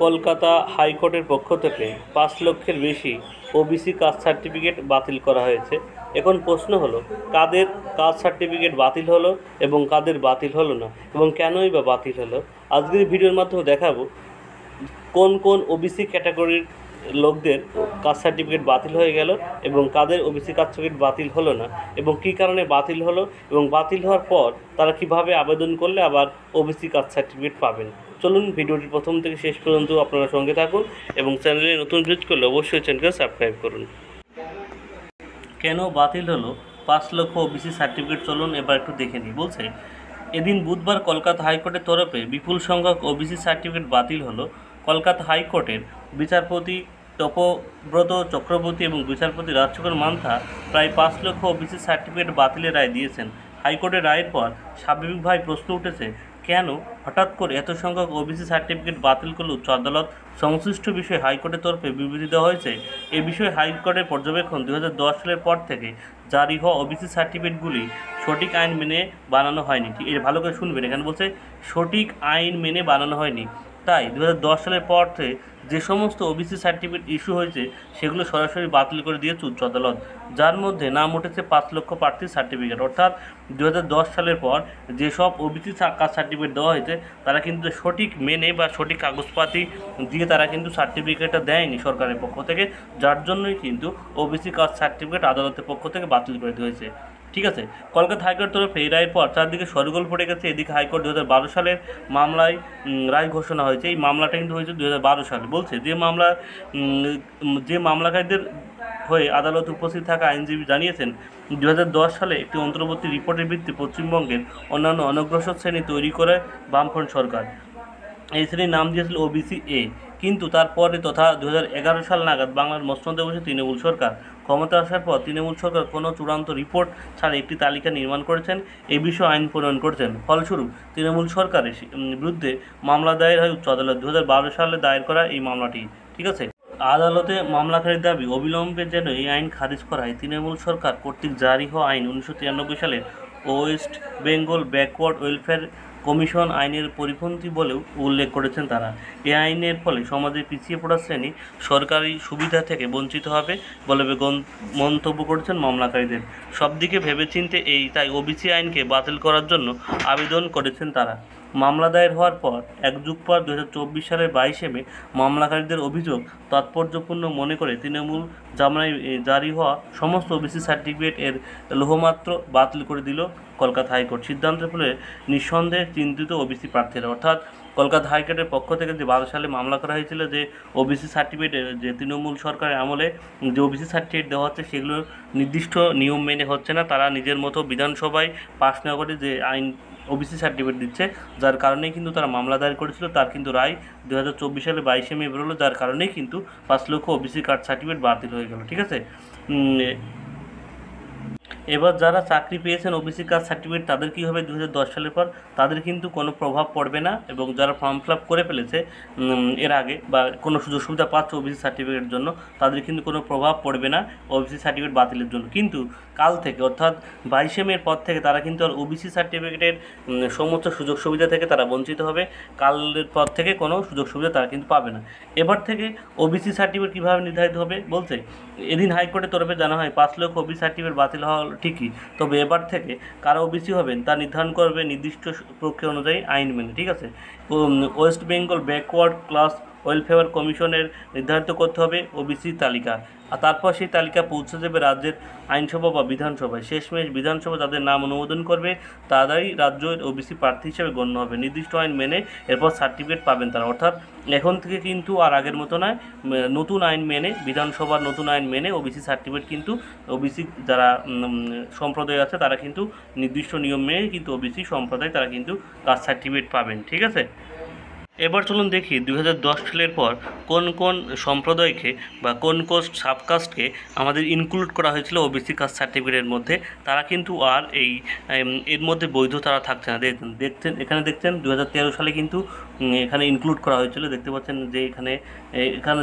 কলকাতা হাইকোর্টের পক্ষ থেকে ৫ লক্ষের বেশি ওবিসি কাস্ট সার্টিফিকেট বাতিল করা হয়েছে। এখন প্রশ্ন হলো, কাদের কাস্ট সার্টিফিকেট বাতিল হলো এবং কাদের বাতিল হলো না, এবং কেনই বা বাতিল হলো। আজকের ভিডিওর মাধ্যমে দেখাবো কোন কোন ওবিসি ক্যাটাগরির লোকদের কাস্ট সার্টিফিকেট বাতিল হয়ে গেল এবং কাদের ওবিসি কাস্ট সার্টিফিকেট বাতিল হলো না, এবং কী কারণে বাতিল হলো, এবং বাতিল হওয়ার পর তারা কিভাবে আবেদন করলে আবার ওবিসি কাস্ট সার্টিফিকেট পাবেন। চলুন ভিডিওটি প্রথম থেকে শেষ পর্যন্ত আপনারা সঙ্গে থাকুন এবং চ্যানেলে নতুন ভিজিট করলে অবশ্যই চ্যানেলকে সাবস্ক্রাইব করুন। কেন বাতিল হলো ৫ লক্ষ ওবিসি সার্টিফিকেট, চলুন এবার একটু দেখে নিই। বলছে, এদিন বুধবার কলকাতা হাইকোর্টের তরফে বিপুল সংখ্যক ওবিসি সার্টিফিকেট বাতিল হলো। কলকাতা হাইকোর্টের বিচারপতি তপব্রত চক্রবর্তী এবং বিচারপতি রাজশেখর মান্থা প্রায় ৫ লক্ষ ওবিসি সার্টিফিকেট বাতিলের রায় দিয়েছেন। হাইকোর্টের রায়ের পর স্বাভাবিকভাবে প্রশ্ন উঠেছে, কেন হঠাৎ করে এত সংখ্যক ওবিসি সার্টিফিকেট বাতিল করল উচ্চ আদালত। সংশ্লিষ্ট বিষয়ে হাইকোর্টের তরফে বিবৃতি দেওয়া হয়েছে। এ বিষয়ে হাইকোর্টের পর্যবেক্ষণ ২০১০ সালের পর থেকে জারি হওয়া ওবিসি সার্টিফিকেটগুলি সঠিক আইন মেনে বানানো হয়নি। এর ভালো করে শুনবেন, এখানে বলছে সঠিক আইন মেনে বানানো হয়নি। তাই ২০১০ সালের পর থেকে যে সমস্ত ওবিসি সার্টিফিকেট ইস্যু হয়েছে সেগুলো সরাসরি বাতিল করে দিয়েছে উচ্চ আদালত, যার মধ্যে নাম উঠেছে ৫ লক্ষ প্রার্থীর সার্টিফিকেট। অর্থাৎ ২০১০ সালের পর যেসব ওবিসি কাস্ট সার্টিফিকেট দেওয়া হয়েছে তারা কিন্তু সঠিক মেনে বা সঠিক কাগজপাতি দিয়ে তারা কিন্তু সার্টিফিকেটটা দেয়নি সরকারের পক্ষ থেকে, যার জন্যই কিন্তু ওবিসি কাস্ট সার্টিফিকেট আদালতের পক্ষ থেকে বাতিল করে দেওয়া হয়েছে। ঠিক আছে, কলকাতা হাইকোর্ট তরফে এই রায়ের পর চারদিকে সরগোল পড়ে গেছে। এদিকে হাইকোর্ট ২০১২ সালের মামলায় রায় ঘোষণা হয়েছে। এই মামলাটা কিন্তু হয়েছে ২০১২ সালে। বলছে যে মামলাকারীদের হয়ে আদালত উপস্থিত থাকা আইনজীবী জানিয়েছেন, ২০১০ সালে একটি অন্তর্বর্তী রিপোর্টের ভিত্তিতে পশ্চিমবঙ্গের অন্যান্য অনগ্রসর শ্রেণী তৈরি করে বামফ্রন্ট সরকার। এই শ্রেণীর নাম দিয়েছিল ওবিসি এ, কিন্তু তারপরে তথা ২০১১ সাল নাগাদ বাংলার মসনদে বসে তৃণমূল সরকার ক্ষমতা আসার পর তৃণমূল সরকার কোনো চূড়ান্ত রিপোর্ট ছাড়া একটি তালিকা নির্মাণ করেছেন, এই বিষয়ে আইন প্রণয়ন করেছেন। ফলস্বরূপ তৃণমূল সরকারের বিরুদ্ধে মামলা দায়ের হয় উচ্চ আদালত ২০১২ সালে দায়ের করা এই মামলাটি। ঠিক আছে, আদালতে মামলাকারীর দাবি অবিলম্বে যেন এই আইন খারিজ করা হয়। তৃণমূল সরকার কর্তৃক জারি হওয়া আইন ১৯৯৩ সালের West Bengal backward welfare commission আইনের পরিপন্থী বলেও উল্লেখ করেছেন তারা। এই আইনের ফলে সমাজের পিছিয়ে পড়া শ্রেণী সরকারি সুবিধা থেকে বঞ্চিত হবে বলে মন্তব্য করেছেন মামলাকারীদের। সব দিকে ভেবেচিন্তে তাই ওবিসি আইনকে বাতিল করার জন্য আবেদন করেছেন তারা। মামলা দায়ের হওয়ার পর এক যুগ পর ২০২৪ সালের ২২শে মে মামলাকারীদের অভিযোগ তাৎপর্যপূর্ণ মনে করে তৃণমূল জামানায় জারি হওয়া সমস্ত ওবিসি সার্টিফিকেট এর লৌহমাত্র বাতিল করে দিল কলকাতা হাইকোর্ট। সিদ্ধান্তের ফলে নিঃসন্দেহে চিন্তিত ওবিসি প্রার্থীরা। অর্থাৎ কলকাতা হাইকোর্টের পক্ষ থেকে যে ২০১২ সালে মামলা করা হয়েছিল যে ওবিসি সার্টিফিকেট, যে তৃণমূল সরকারের আমলে যে ওবিসি সার্টিফিকেট দেওয়া হচ্ছে সেগুলো নির্দিষ্ট নিয়ম মেনে হচ্ছে না, তারা নিজের মতো বিধানসভায় পাশ না করে যে আইন ওবিসি সার্টিফিকেট দিচ্ছে, যার কারণেই কিন্তু তারা মামলা দায়ের করেছিল। তার কিন্তু রায় ২০২৪ সালে ২২শে মে বেরোলো, যার কারণেই কিন্তু ৫ লক্ষ ওবিসি কার্ড সার্টিফিকেট বাতিল হয়ে গেল। ঠিক আছে, এবার যারা চাকরি পেয়েছেন ওবিসি কাস্ট সার্টিফিকেট তাদের কী হবে ২০১০ সালের পর? তাদের কিন্তু কোনো প্রভাব পড়বে না, এবং যারা ফর্ম ফিল আপ করে ফেলেছে এর আগে বা কোনো সুযোগ সুবিধা পাচ্ছে ওবিসি সার্টিফিকেটের জন্য, তাদের কিন্তু কোনো প্রভাব পড়বে না ওবিসি সার্টিফিকেট বাতিলের জন্য। কিন্তু কাল থেকে অর্থাৎ ২২শে মের পর থেকে তারা কিন্তু আর ওবিসি সার্টিফিকেটের সমস্ত সুযোগ সুবিধা থেকে তারা বঞ্চিত হবে। কালের পর থেকে কোনো সুযোগ সুবিধা তারা কিন্তু পাবে না। এবার থেকে ওবিসি সার্টিফিকেট কীভাবে নির্ধারিত হবে? বলছে, এদিন হাইকোর্টের তরফে জানা হয় ৫ লক্ষ ওবিসি সার্টিফিকেট বাতিল হওয়া ঠিকই, তবে এবার থেকে কারা ওবিসি হবেন তা নির্ধারণ করবে নির্দিষ্ট প্রক্রিয়া অনুযায়ী আইন মেনে। ঠিক আছে, West Bengal backward class welfare কমিশনের নির্ধারিত করতে হবে ওবিসি তালিকা, আর তারপর সেই তালিকা পৌঁছে যাবে রাজ্যের আইনসভা বা বিধানসভায়। শেষমেশ বিধানসভা যাদের নাম অনুমোদন করবে তারাই রাজ্যের ওবিসি প্রার্থী হিসেবে গণ্য হবে। নির্দিষ্ট আইন মেনে এরপর সার্টিফিকেট পাবেন তারা। অর্থাৎ এখন থেকে কিন্তু আর আগের মতো নয়, নতুন আইন মেনে, বিধানসভার নতুন আইন মেনে ওবিসি সার্টিফিকেট কিন্তু ওবিসি যারা সম্প্রদায় আছে তারা কিন্তু নির্দিষ্ট নিয়ম মেনে কিন্তু ওবিসি সম্প্রদায় তারা কিন্তু কাস্ট সার্টিফিকেট পাবেন। ঠিক আছে, এবার চলুন দেখি ২০১০ সালের পর কোন কোন সম্প্রদায়কে বা কোন কোন সাবকাস্টকে আমাদের ইনক্লুড করা হয়েছিল ওবিসি কাস্ট সার্টিফিকেটের মধ্যে। তারা কিন্তু আর এর মধ্যে বৈধ তারা থাকছে না। এখানে দেখছেন ২০১৩ সালে কিন্তু এখানে ইনক্লুড করা হয়েছিল। দেখতে পাচ্ছেন যে এখানে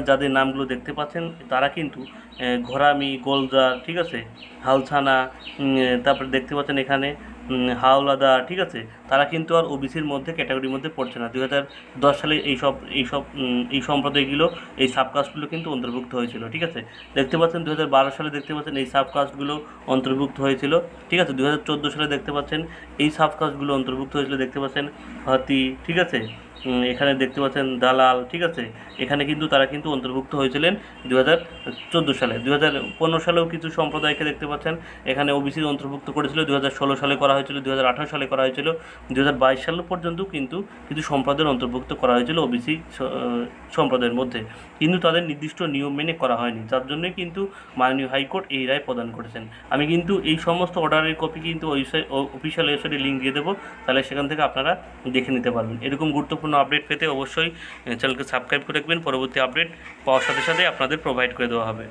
যাদের নামগুলো দেখতে পাচ্ছেন তারা কিন্তু ঘোরামি, গোলজার, ঠিক আছে, হালছানা, তারপরে দেখতে পাচ্ছেন এখানে হাওলাদার, ঠিক আছে, তারা কিন্তু আর ওবিসির মধ্যে ক্যাটাগরির মধ্যে পড়ছে না। 2010 সালে এই সম্প্রদায়গুলো, এই সাবকাস্টগুলো কিন্তু অন্তর্ভুক্ত হয়েছিল, ঠিক আছে। দেখতে পাচ্ছেন 2012 সালে দেখতে পাচ্ছেন এই সাবকাস্টগুলো অন্তর্ভুক্ত হয়েছিল, ঠিক আছে। 2014 সালে দেখতে পাচ্ছেন এই সাবকাস্টগুলো অন্তর্ভুক্ত হয়েছিল, দেখতে পাচ্ছেন হাতি, ঠিক আছে। এখানে দেখতে পাচ্ছেন দালাল, ঠিক আছে। এখানে কিন্তু তারা কিন্তু অন্তর্ভুক্ত হয়েছিলেন 2014 সালে। 2015 সালেও কিছু সম্প্রদায়কে দেখতে পাচ্ছেন এখানে ওবিসির অন্তর্ভুক্ত করেছিল, 2016 সালে করা হয়েছিল, 2018 সালে করা হয়েছিল, 2022 সাল পর্যন্ত কিন্তু কিছু সম্প্রদায়ের অন্তর্ভুক্ত করা হয়েছিল ওবিসি সম্প্রদায়ের মধ্যে, কিন্তু তাদের নির্দিষ্ট নিয়ম মেনে করা হয়নি, যার জন্যই কিন্তু মাননীয় হাইকোর্ট এই রায় প্রদান করেছেন। আমি কিন্তু এই সমস্ত অর্ডারের কপি কিন্তু অফিসিয়াল ওয়েবসাইটে লিঙ্ক দিয়ে দেবো, তাহলে সেখান থেকে আপনারা দেখে নিতে পারবেন। এরকম গুরুত্বপূর্ণ আপডেট পেতে অবশ্যই চ্যানেলকে সাবস্ক্রাইব করে রাখবেন, পরবর্তী আপডেট পাওয়ার সাথে সাথে আপনাদের প্রোভাইড করে দেওয়া হবে।